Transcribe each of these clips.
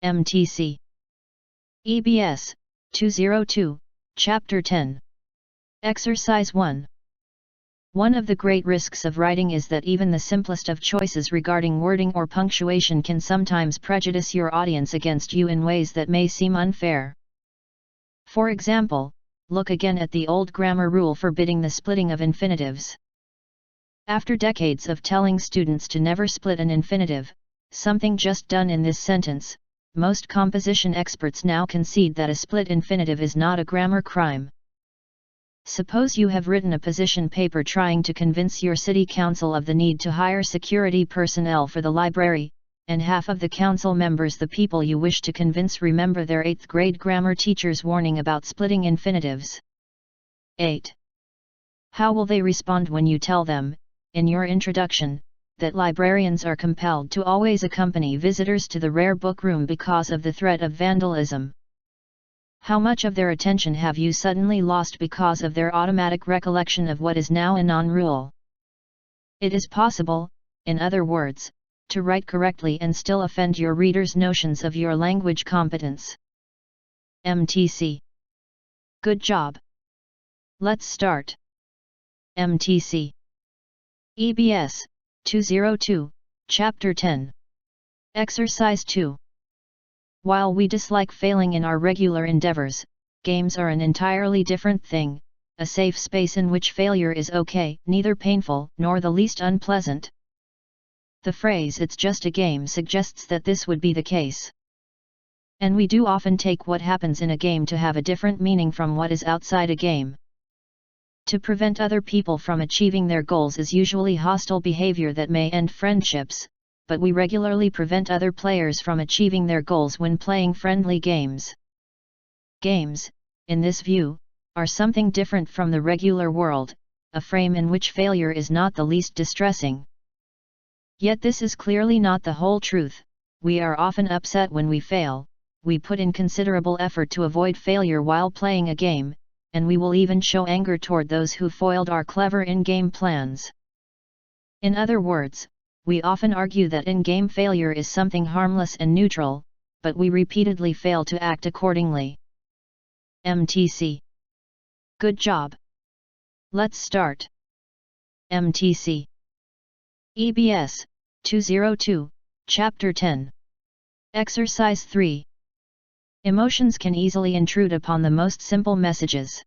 MTC EBS 202, Chapter 10. Exercise 1. One of the great risks of writing is that even the simplest of choices regarding wording or punctuation can sometimes prejudice your audience against you in ways that may seem unfair. For example, look again at the old grammar rule forbidding the splitting of infinitives. After decades of telling students to never split an infinitive, something just done in this sentence, most composition experts now concede that a split infinitive is not a grammar crime. Suppose you have written a position paper trying to convince your city council of the need to hire security personnel for the library, and half of the council members, the people you wish to convince, remember their 8th grade grammar teacher's warning about splitting infinitives. 8. How will they respond when you tell them, in your introduction, that librarians are compelled to always accompany visitors to the rare book room because of the threat of vandalism? How much of their attention have you suddenly lost because of their automatic recollection of what is now a non-rule? It is possible, in other words, to write correctly and still offend your readers' notions of your language competence. MTC. Good job. Let's start. MTC EBS 202, Chapter 10. Exercise 2. While we dislike failing in our regular endeavors, games are an entirely different thing, a safe space in which failure is okay, neither painful nor the least unpleasant. The phrase "it's just a game" suggests that this would be the case. And we do often take what happens in a game to have a different meaning from what is outside a game. To prevent other people from achieving their goals is usually hostile behavior that may end friendships, but we regularly prevent other players from achieving their goals when playing friendly games. Games, in this view, are something different from the regular world, a frame in which failure is not the least distressing. Yet this is clearly not the whole truth. We are often upset when we fail, we put in considerable effort to avoid failure while playing a game, and we will even show anger toward those who foiled our clever in-game plans. In other words, we often argue that in-game failure is something harmless and neutral, but we repeatedly fail to act accordingly. MTC. Good job. Let's start. MTC EBS 202, Chapter 10. Exercise 3. Emotions can easily intrude upon the most simple messages.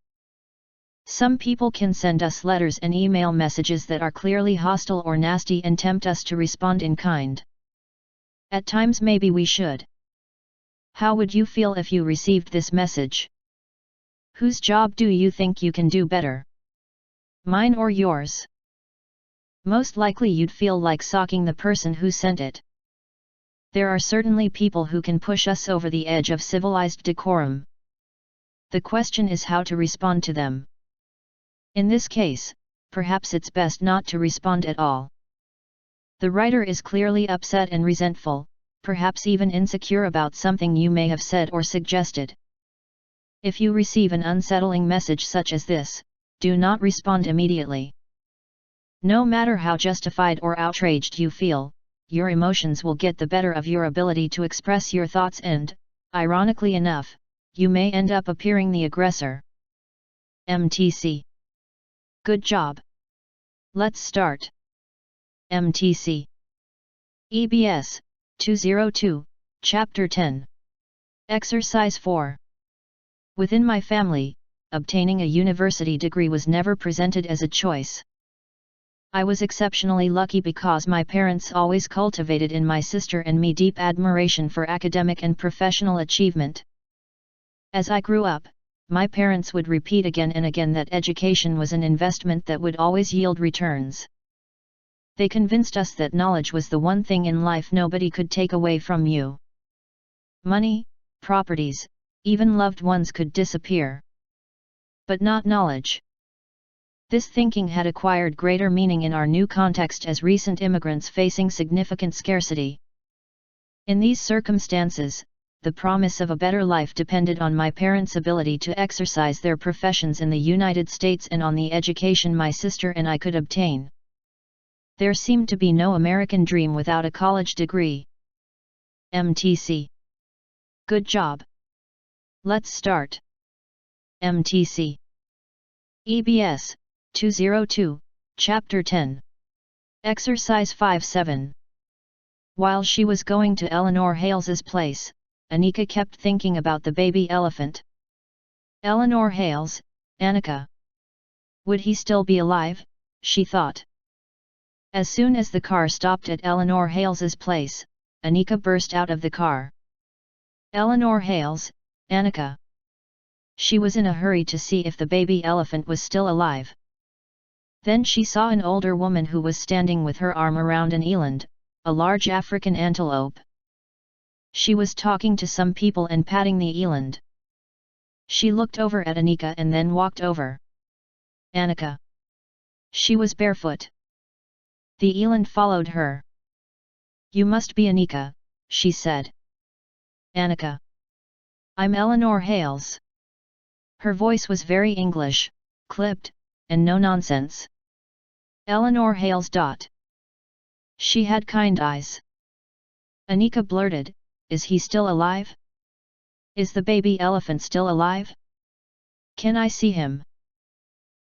Some people can send us letters and email messages that are clearly hostile or nasty and tempt us to respond in kind. At times maybe we should. How would you feel if you received this message? Whose job do you think you can do better? Mine or yours? Most likely you'd feel like socking the person who sent it. There are certainly people who can push us over the edge of civilized decorum. The question is how to respond to them. In this case, perhaps it's best not to respond at all. The writer is clearly upset and resentful, perhaps even insecure about something you may have said or suggested. If you receive an unsettling message such as this, do not respond immediately. No matter how justified or outraged you feel, your emotions will get the better of your ability to express your thoughts and, ironically enough, you may end up appearing the aggressor. MTC. Good job. Let's start. MTC EBS 202, Chapter 10. Exercise 4. Within my family, obtaining a university degree was never presented as a choice. I was exceptionally lucky because my parents always cultivated in my sister and me deep admiration for academic and professional achievement. As I grew up, my parents would repeat again and again that education was an investment that would always yield returns. They convinced us that knowledge was the one thing in life nobody could take away from you. Money, properties, even loved ones could disappear. But not knowledge. This thinking had acquired greater meaning in our new context as recent immigrants facing significant scarcity. In these circumstances, the promise of a better life depended on my parents' ability to exercise their professions in the United States and on the education my sister and I could obtain. There seemed to be no American dream without a college degree. MTC Good job. Let's start. MTC. EBS, 202, Chapter 10. Exercise 5-7. While she was going to Eleanor Hales's place, Anika kept thinking about the baby elephant. Eleanor Hales, Anika. Would he still be alive? She thought. As soon as the car stopped at Eleanor Hales's place, Anika burst out of the car. Eleanor Hales, Anika. She was in a hurry to see if the baby elephant was still alive. Then she saw an older woman who was standing with her arm around an eland, a large African antelope. She was talking to some people and patting the eland. She looked over at Anika and then walked over. Anika. She was barefoot. The eland followed her. You must be Anika, she said. Anika. I'm Eleanor Hales. Her voice was very English, clipped, and no nonsense. Eleanor Hales. She had kind eyes. Anika blurted, Is he still alive? Is the baby elephant still alive? Can I see him?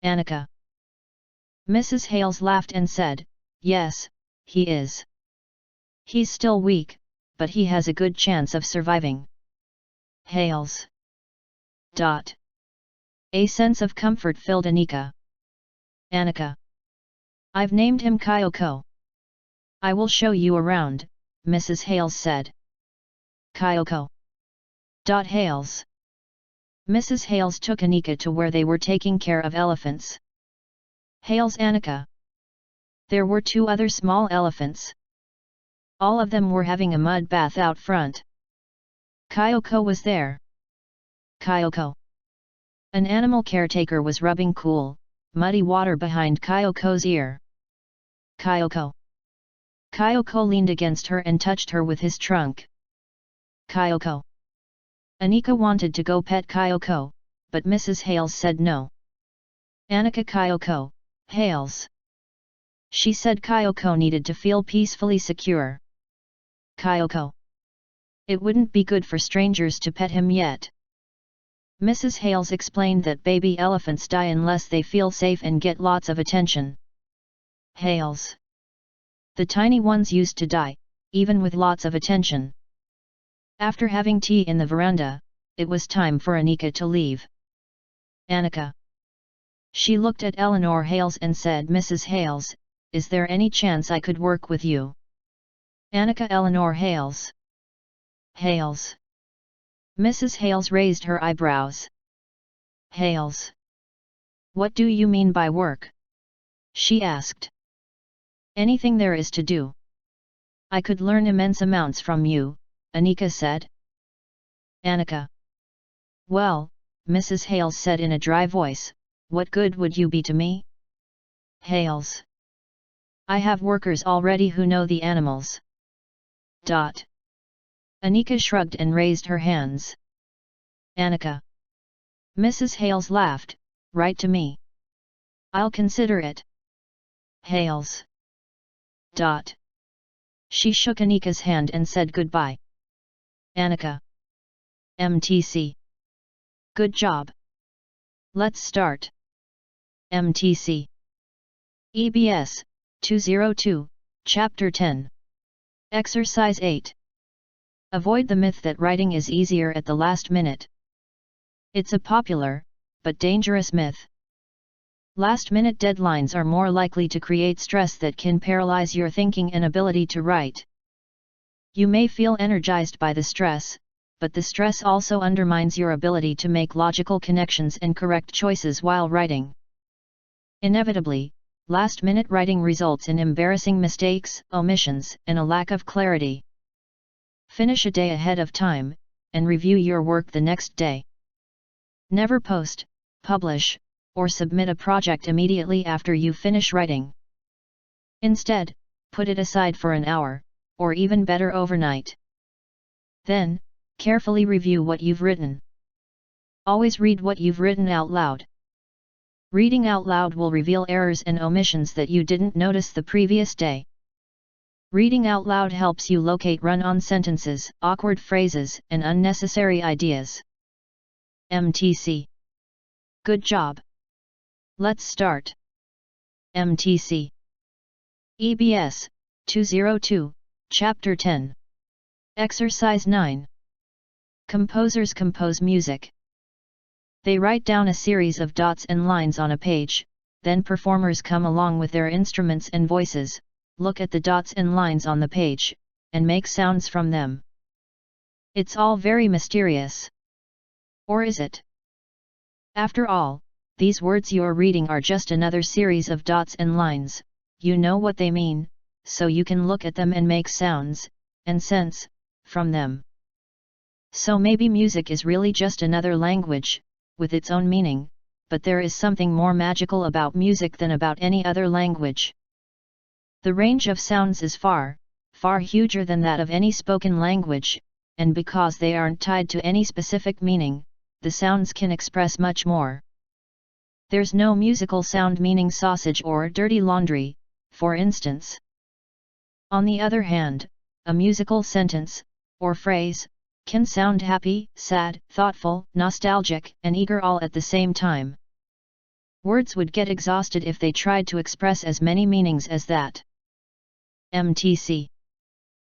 Anika. Mrs. Hales laughed and said, Yes, he is. He's still weak, but he has a good chance of surviving. Hales. A sense of comfort filled Anika. Anika. I've named him Kyoko. I will show you around, Mrs. Hales said. Kyoko. Hales. Mrs. Hales took Anika to where they were taking care of elephants. Hales. Anika. There were 2 other small elephants. All of them were having a mud bath out front. Kyoko was there. Kyoko. An animal caretaker was rubbing cool, muddy water behind Kyoko's ear. Kyoko. Kyoko leaned against her and touched her with his trunk. Kyoko. Anika wanted to go pet Kyoko, but Mrs. Hales said no. Anika. Kyoko, Hales. She said Kyoko needed to feel peacefully secure. Kyoko. It wouldn't be good for strangers to pet him yet. Mrs. Hales explained that baby elephants die unless they feel safe and get lots of attention. Hales. The tiny ones used to die, even with lots of attention. After having tea in the veranda, it was time for Anika to leave. Anika. She looked at Eleanor Hales and said, Mrs. Hales, is there any chance I could work with you? Anika. Eleanor Hales. Hales. Mrs. Hales raised her eyebrows. Hales. What do you mean by work? She asked. Anything there is to do. I could learn immense amounts from you, Anika said. Anika. Well, Mrs. Hales said in a dry voice, what good would you be to me? Hales. I have workers already who know the animals. Anika shrugged and raised her hands. Anika. Mrs. Hales laughed, write to me. I'll consider it. Hales. She shook Anika's hand and said goodbye. Anika. MTC. Good job. Let's start. MTC. EBS, 202, Chapter 10. Exercise 8. Avoid the myth that writing is easier at the last minute. It's a popular, but dangerous myth. Last-minute deadlines are more likely to create stress that can paralyze your thinking and ability to write. You may feel energized by the stress, but the stress also undermines your ability to make logical connections and correct choices while writing. Inevitably, last-minute writing results in embarrassing mistakes, omissions, and a lack of clarity. Finish a day ahead of time, and review your work the next day. Never post, publish, or submit a project immediately after you finish writing. Instead, put it aside for an hour, or even better overnight. Then, carefully review what you've written. Always read what you've written out loud. Reading out loud will reveal errors and omissions that you didn't notice the previous day. Reading out loud helps you locate run-on sentences, awkward phrases, and unnecessary ideas. MTC. Good job. Let's start. MTC. EBS, 202, Chapter 10. Exercise 9. Composers compose music. They write down a series of dots and lines on a page, then performers come along with their instruments and voices, look at the dots and lines on the page, and make sounds from them. It's all very mysterious. Or is it? After all, these words you're reading are just another series of dots and lines. You know what they mean, so you can look at them and make sounds, and sense, from them. So maybe music is really just another language, with its own meaning, but there is something more magical about music than about any other language. The range of sounds is far, far huger than that of any spoken language, and because they aren't tied to any specific meaning, the sounds can express much more. There's no musical sound meaning sausage or dirty laundry, for instance. On the other hand, a musical sentence, or phrase, can sound happy, sad, thoughtful, nostalgic, and eager all at the same time. Words would get exhausted if they tried to express as many meanings as that. MTC.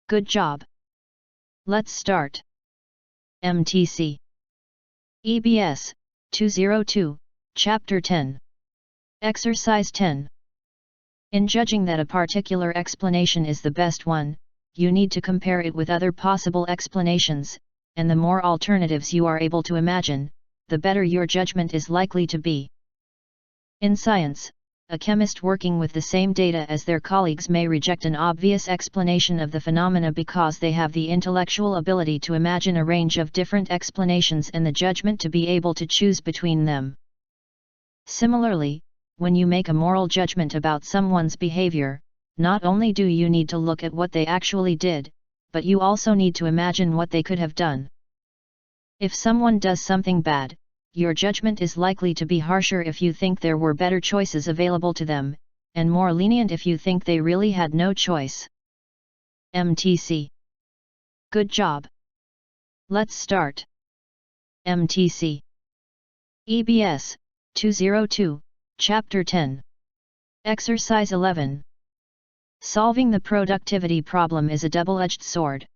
Good job. Let's start. MTC. EBS, 202, Chapter 10. Exercise 10. In judging that a particular explanation is the best one, you need to compare it with other possible explanations, and the more alternatives you are able to imagine, the better your judgment is likely to be. In science, a chemist working with the same data as their colleagues may reject an obvious explanation of the phenomena because they have the intellectual ability to imagine a range of different explanations and the judgment to be able to choose between them. Similarly, when you make a moral judgment about someone's behavior, not only do you need to look at what they actually did, but you also need to imagine what they could have done. If someone does something bad, your judgment is likely to be harsher if you think there were better choices available to them, and more lenient if you think they really had no choice. MTC. Good job. Let's start. MTC. EBS, 202, Chapter 10. Exercise 11. Solving the productivity problem is a double-edged sword.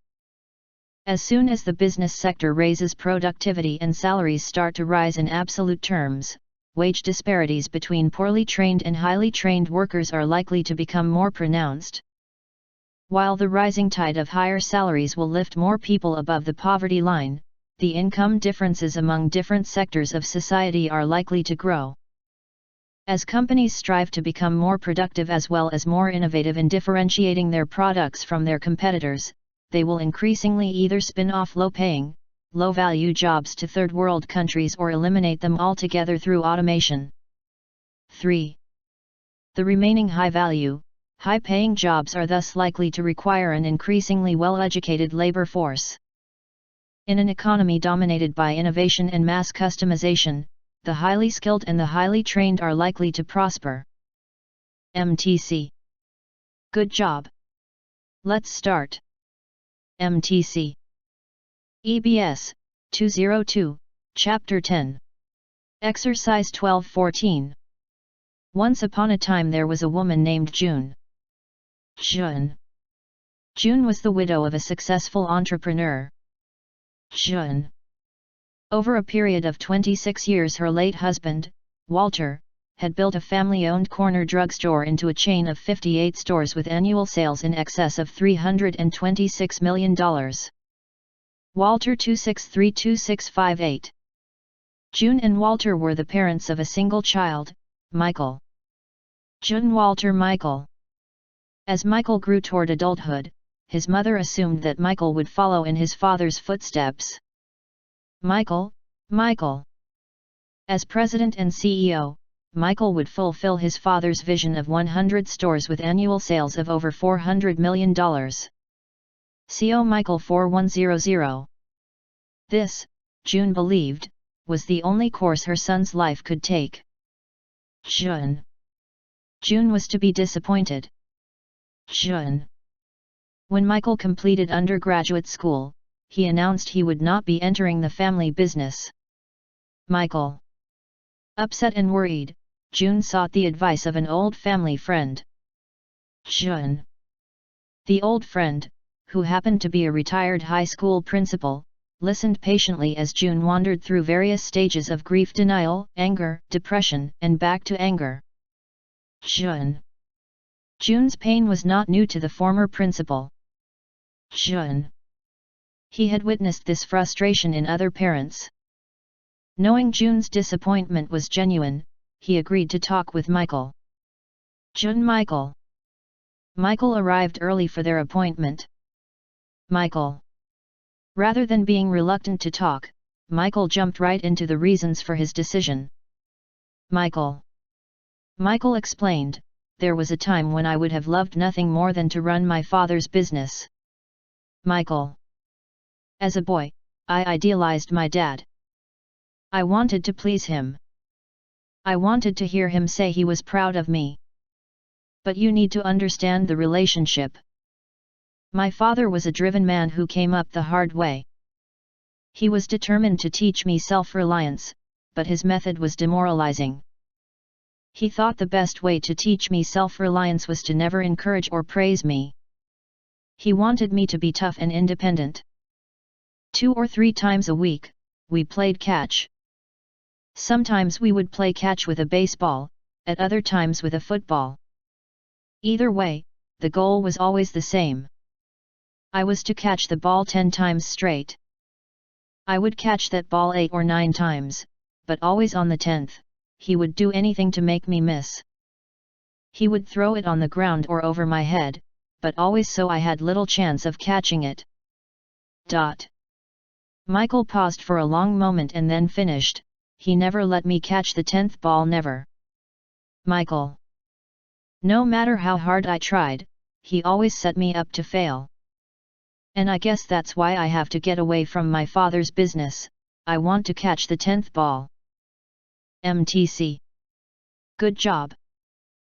As soon as the business sector raises productivity and salaries start to rise in absolute terms, wage disparities between poorly trained and highly trained workers are likely to become more pronounced. While the rising tide of higher salaries will lift more people above the poverty line, the income differences among different sectors of society are likely to grow. As companies strive to become more productive as well as more innovative in differentiating their products from their competitors, they will increasingly either spin off low-paying, low-value jobs to third-world countries or eliminate them altogether through automation. 3. The remaining high-value, high-paying jobs are thus likely to require an increasingly well-educated labor force. In an economy dominated by innovation and mass customization, the highly skilled and the highly trained are likely to prosper. MTC. Good job. Let's start. MTC. EBS, 202, Chapter 10. Exercise 12-14. Once upon a time there was a woman named June. June was the widow of a successful entrepreneur. Over a period of 26 years her late husband, Walter, had built a family-owned corner drugstore into a chain of 58 stores with annual sales in excess of $326 million. Walter 2632658. June and Walter were the parents of a single child, Michael. June Walter Michael. As Michael grew toward adulthood, his mother assumed that Michael would follow in his father's footsteps. Michael. As president and CEO, Michael would fulfill his father's vision of 100 stores with annual sales of over $400 million. CO Michael 4100. This, June believed, was the only course her son's life could take. June was to be disappointed. June When Michael completed undergraduate school, he announced he would not be entering the family business. Michael. Upset and worried, June sought the advice of an old family friend. June. The old friend, who happened to be a retired high school principal, listened patiently as June wandered through various stages of grief denial, anger, depression, and back to anger. June's pain was not new to the former principal. He had witnessed this frustration in other parents. Knowing June's disappointment was genuine, he agreed to talk with Michael. Michael arrived early for their appointment. Michael. Rather than being reluctant to talk, Michael jumped right into the reasons for his decision. Michael explained, "There was a time when I would have loved nothing more than to run my father's business." Michael. As a boy, I idealized my dad. I wanted to please him. I wanted to hear him say he was proud of me. But you need to understand the relationship. My father was a driven man who came up the hard way. He was determined to teach me self-reliance, but his method was demoralizing. He thought the best way to teach me self-reliance was to never encourage or praise me. He wanted me to be tough and independent. 2 or 3 times a week, we played catch. Sometimes we would play catch with a baseball, at other times with a football. Either way, the goal was always the same. I was to catch the ball 10 times straight. I would catch that ball 8 or 9 times, but always on the 10th, he would do anything to make me miss. He would throw it on the ground or over my head, but always so I had little chance of catching it. Michael paused for a long moment and then finished, "He never let me catch the 10th ball, never." Michael. No matter how hard I tried, he always set me up to fail. And I guess that's why I have to get away from my father's business. I want to catch the 10th ball. MTC. Good job.